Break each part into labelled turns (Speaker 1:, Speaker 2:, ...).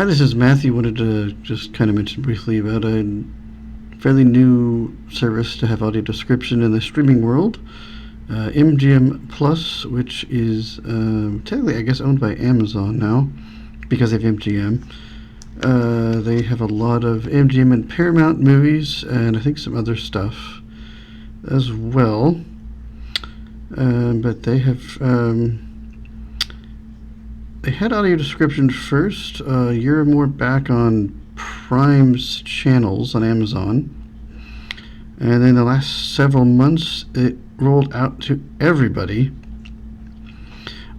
Speaker 1: Hi, this is Matthew. Wanted to just kind of mention briefly about a fairly new service to have audio description in the streaming world, MGM Plus, which is technically, I guess, owned by Amazon now because of MGM. They have a lot of MGM and Paramount movies, and I think some other stuff as well. But they have they had audio description first a year or more back on Prime's channels on Amazon, and in the last several months it rolled out to everybody.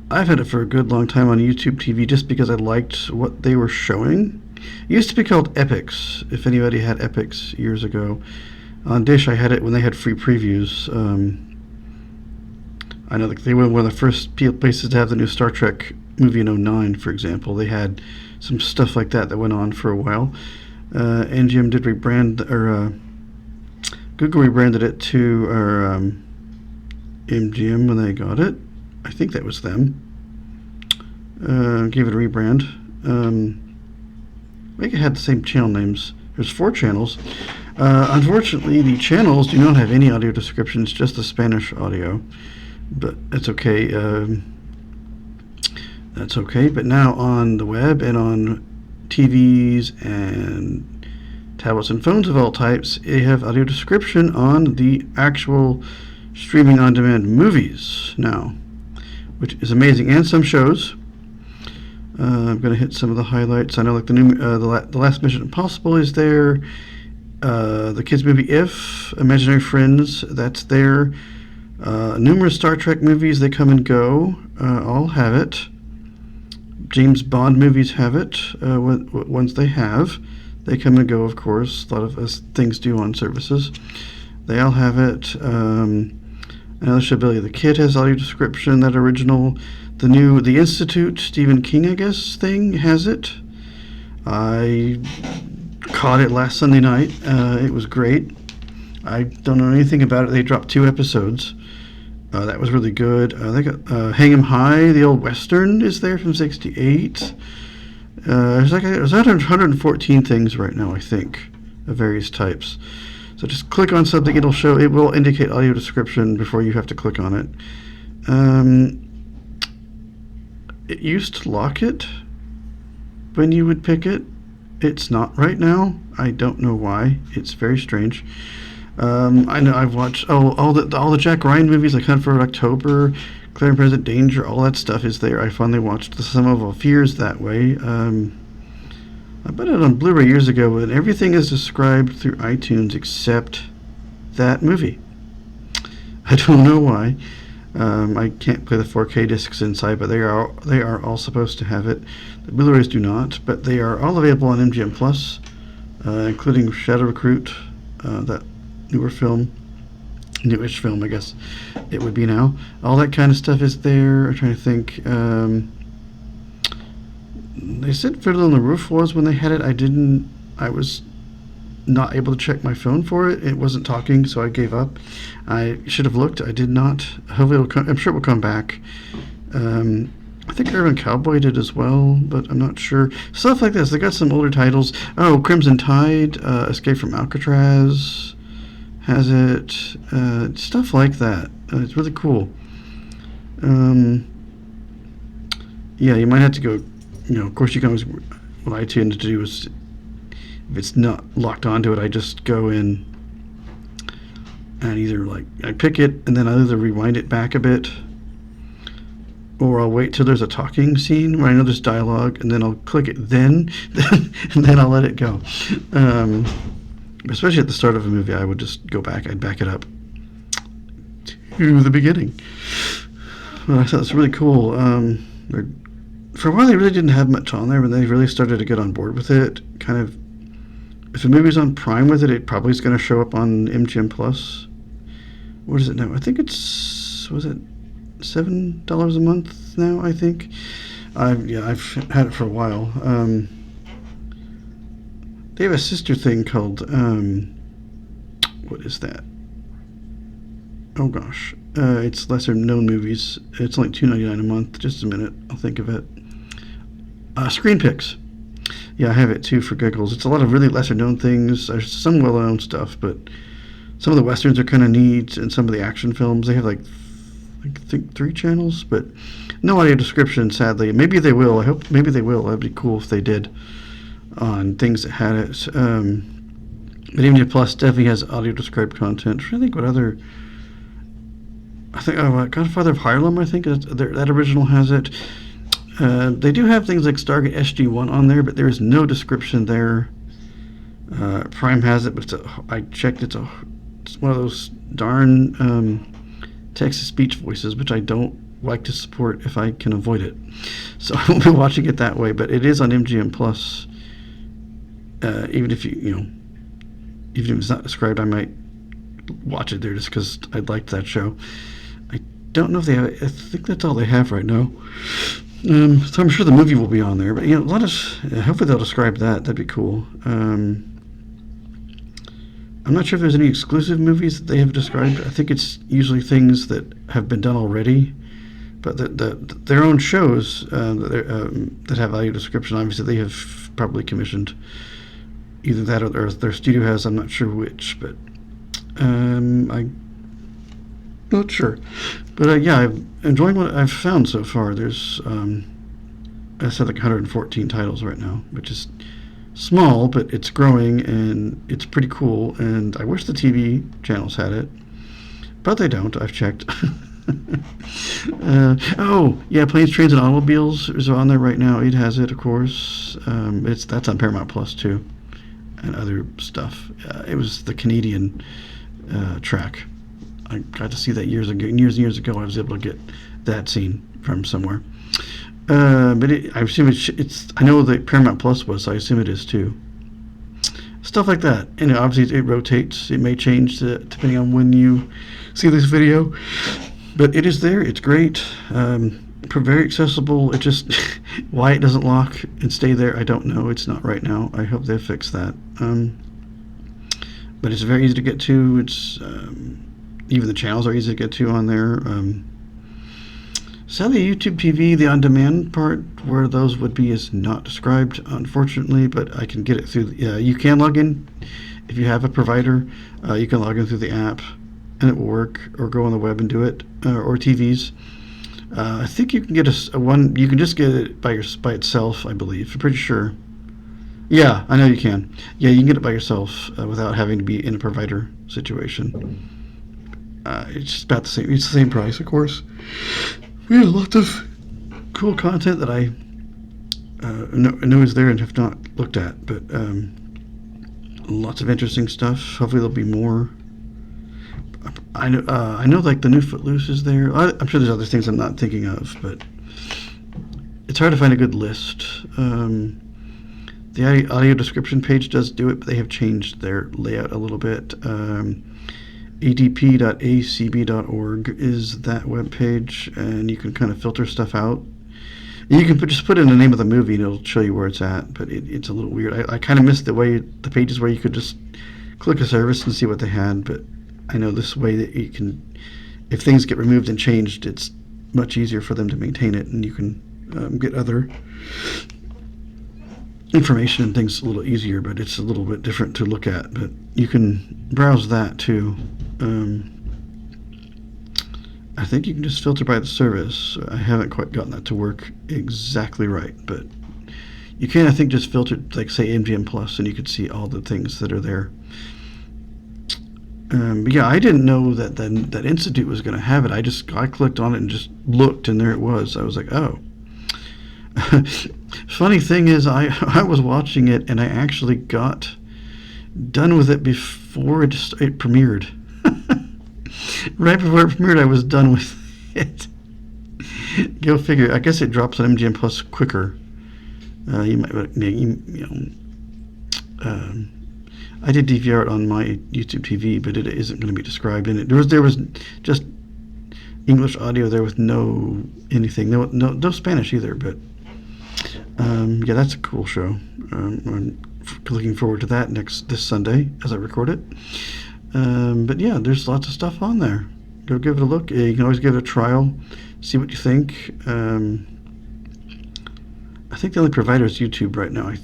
Speaker 1: I've had it for a good long time on YouTube TV just because I liked what they were showing. It used to be called Epics, if anybody had Epics years ago. On Dish I had it when they had free previews. I know they were one of the first places to have the new Star Trek movie in '09, for example. They had some stuff like that went on for a while. MGM did rebrand, or Google rebranded it to MGM when they got it. I think that was them. Gave it a rebrand. I think it had the same channel names. There's 4 channels. Unfortunately, the channels do not have any audio descriptions, just the Spanish audio. But that's okay. That's okay. But now on the web and on TVs and tablets and phones of all types, they have audio description on the actual streaming on-demand movies now, which is amazing, and some shows. I'm going to hit some of the highlights. I know, like the new, the last Mission Impossible is there. The kids movie If, Imaginary Friends, that's there. Numerous Star Trek movies, they come and go, all have it. James Bond movies have it. Ones they have, they come and go, of course. A lot of things do on services. They all have it. Another show, Billy the Kid, has audio description. That original, the Institute, Stephen King, I guess, thing has it. I caught it last Sunday night. It was great. I don't know anything about it. They dropped 2 episodes. That was really good. They got Hang 'em High, the old Western, is there from '68. There's 114 things right now, I think, of various types. So just click on something, it will indicate audio description before you have to click on it. It used to lock it when you would pick it. It's not right now. I don't know why. It's very strange. I know I've watched all the Jack Ryan movies, like Hunt for October, Claire and Present Danger, all that stuff is there. I finally watched The Sum of All Fears that way. I bought it on Blu-ray years ago, and everything is described through iTunes except that movie. I don't know why. I can't play the 4K discs inside, but they are all supposed to have it. The Blu-rays do not, but they are all available on MGM Plus, including Shadow Recruit, that newish film, I guess it would be now. All that kind of stuff is there. I'm trying to think. They said Fiddle on the Roof was when they had it. I was not able to check my phone for it. It wasn't talking, so I gave up. I should have looked. I did not. Hopefully it'll come. I'm sure it will come back. I think Urban Cowboy did as well, but I'm not sure. Stuff like this. They got some older titles. Oh, Crimson Tide, Escape from Alcatraz has it. Stuff like that. It's really cool. Yeah, you might have to go. Of course, you can always. What I tend to do is, if it's not locked onto it, I just go in and either I pick it and then I either rewind it back a bit, or I'll wait till there's a talking scene where I know there's dialogue, and then I'll click it then, and then I'll let it go. Especially at the start of a movie, I would just go back. I'd back it up to the beginning. Well, I thought it was really cool. For a while, they really didn't have much on there, but they really started to get on board with it. Kind of, if the movie's on Prime with it, it probably is going to show up on MGM Plus. What is it now? I think was it $7 a month now, I think. I've had it for a while. They have a sister thing called, what is that? Oh gosh. It's lesser known movies. It's only $2.99 a month. Just a minute, I'll think of it. Screen Picks. Yeah, I have it too for giggles. It's a lot of really lesser known things. There's some well known stuff, but some of the westerns are kind of neat, and some of the action films they have like I think 3 channels, but no audio description. Sadly, maybe they will. I hope maybe they will. That'd be cool if they did on things that had it. But MGM Plus definitely has audio described content. I think what other. I think Godfather of Harlem. I think that original has it. They do have things like Stargate SG-1 on there, but there is no description there. Prime has it, but I checked. It's one of those darn text-to-speech voices, which I don't like to support if I can avoid it. So I won't be watching it that way. But it is on MGM Plus. Even if even if it's not described, I might watch it there just because I liked that show. I don't know if they have. I think that's all they have right now. So I'm sure the movie will be on there, but let us. Hopefully they'll describe that. That'd be cool. I'm not sure if there's any exclusive movies that they have described. I think it's usually things that have been done already, but their own shows that have audio description. Obviously, they have probably commissioned either that or their studio has. I'm not sure which, but I'm not sure. But yeah, I'm enjoying what I've found so far. There's I said like 114 titles right now, which is small, but it's growing and it's pretty cool. And I wish the TV channels had it, but they don't. I've checked. Oh yeah, Planes, Trains, and Automobiles is on there right now. It has it, of course. That's on Paramount Plus too, and other stuff. It was the Canadian track. I got to see that years and years ago. I was able to get that scene from somewhere. But I assume it's. I know that Paramount Plus was, so I assume it is too. Stuff like that. And obviously it rotates. It may change depending on when you see this video. But it is there. It's great. Very accessible. It just why it doesn't lock and stay there, I don't know. It's not right now. I hope they fix that. But it's very easy to get to. It's even the channels are easy to get to on there. Sadly, YouTube TV, the on-demand part where those would be is not described, unfortunately, but I can get it through. You can log in if you have a provider. You can log in through the app, and it will work, or go on the web and do it, or TVs. I think you can get a one. You can just get it by itself, I believe. I'm pretty sure. Yeah, I know you can. Yeah, you can get it by yourself without having to be in a provider situation. It's just about the same. It's the same price, of course. We have lots of cool content that I know is there and have not looked at, but lots of interesting stuff. Hopefully there'll be more. I know like the new Footloose is there. I'm sure there's other things I'm not thinking of, but it's hard to find a good list. The audio description page does do it, but they have changed their layout a little bit. adp.acb.org is that webpage, and you can kind of filter stuff out. You can just put in the name of the movie and it'll show you where it's at, but it's a little weird. I kind of missed the pages where you could just click a service and see what they had, but I know this way that you can, if things get removed and changed, it's much easier for them to maintain it, and you can get other information and things a little easier, but it's a little bit different to look at. But you can browse that too. I think you can just filter by the service. I haven't quite gotten that to work exactly right, but you can, I think, just filter, like say MGM Plus, and you could see all the things that are there. But yeah, I didn't know that Institute was going to have it. I clicked on it and just looked, and there it was. I was like, oh. Funny thing is, I was watching it, and I actually got done with it before it premiered. Right before it premiered, I was done with it. Go figure. I guess it drops on MGM Plus quicker. I did DVR it on my YouTube TV, but it isn't going to be described in it. There was just English audio there with no anything, no Spanish either. But yeah, that's a cool show. I'm looking forward to that this Sunday as I record it. But yeah, there's lots of stuff on there. Go give it a look. You can always give it a trial, see what you think. I think the only provider is YouTube right now. I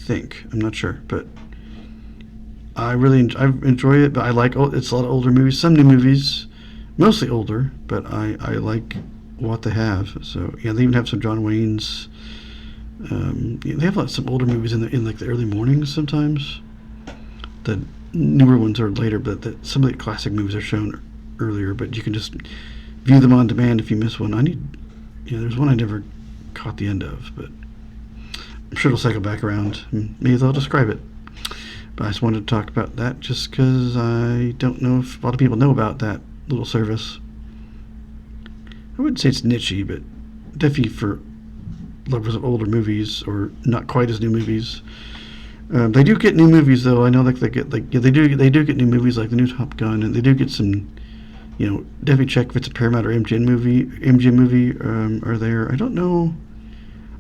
Speaker 1: think. I'm not sure, but I enjoy it. But I like it's a lot of older movies, some new movies, mostly older. But I like what they have. So yeah, they even have some John Wayne's. Yeah, they have some older movies in like the early mornings sometimes. The newer ones are later, but some of the classic movies are shown earlier. But you can just view them on demand if you miss one. There's one I never caught the end of, but I'm sure it'll cycle back around. Maybe they'll describe it. But I just wanted to talk about that just because I don't know if a lot of people know about that little service. I wouldn't say it's nichey, but definitely for lovers of older movies or not quite as new movies. They do get new movies though. I know they get they do get new movies like the new Top Gun, and they do get some. Definitely check if it's a Paramount or MGM movie are there. I don't know.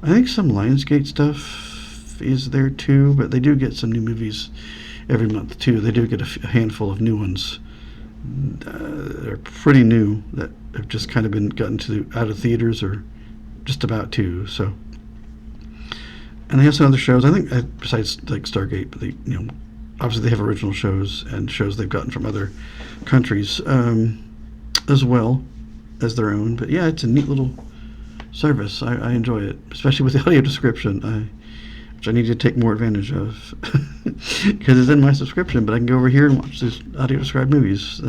Speaker 1: I think some Lionsgate stuff is there too, but they do get some new movies every month too. They do get a handful of new ones. They're pretty new that have just kind of been gotten out of theaters or just about to. So, and they have some other shows. I think besides like Stargate, but they obviously they have original shows and shows they've gotten from other countries as well as their own. But yeah, it's a neat little service. I enjoy it, especially with the audio description. Which I need to take more advantage of because it's in my subscription, but I can go over here and watch these audio described movies.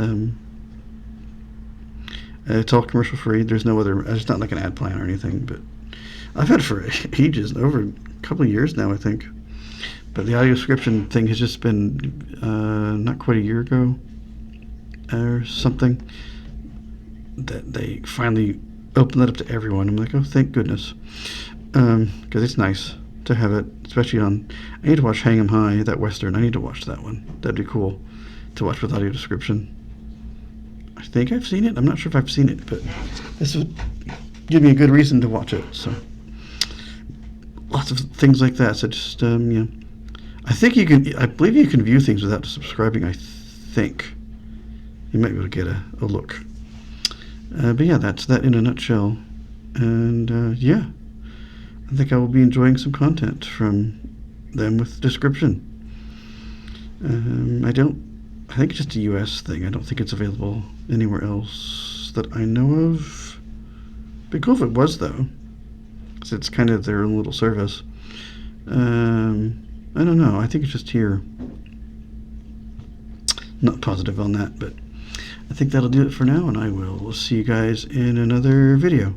Speaker 1: It's all commercial free. There's no other. It's not like an ad plan or anything, but I've had it for ages, over a couple of years now, I think. But the audio description thing has just been not quite a year ago or something that they finally opened that up to everyone. I'm like, oh, thank goodness, because it's nice to have it, especially on. I need to watch Hang 'Em High, that Western. I need to watch that one. That'd be cool to watch with audio description. I think I've seen it. I'm not sure if I've seen it, but this would give me a good reason to watch it. So lots of things like that. So just I think you can. I believe you can view things without subscribing. I think you might be able to get a look. But yeah, that's that in a nutshell. And yeah. I think I will be enjoying some content from them with description. I think it's just a US thing. I don't think it's available anywhere else that I know of. Be cool if it was though, because it's kind of their own little service. I don't know. I think it's just here. Not positive on that, but I think that'll do it for now, and I will see you guys in another video.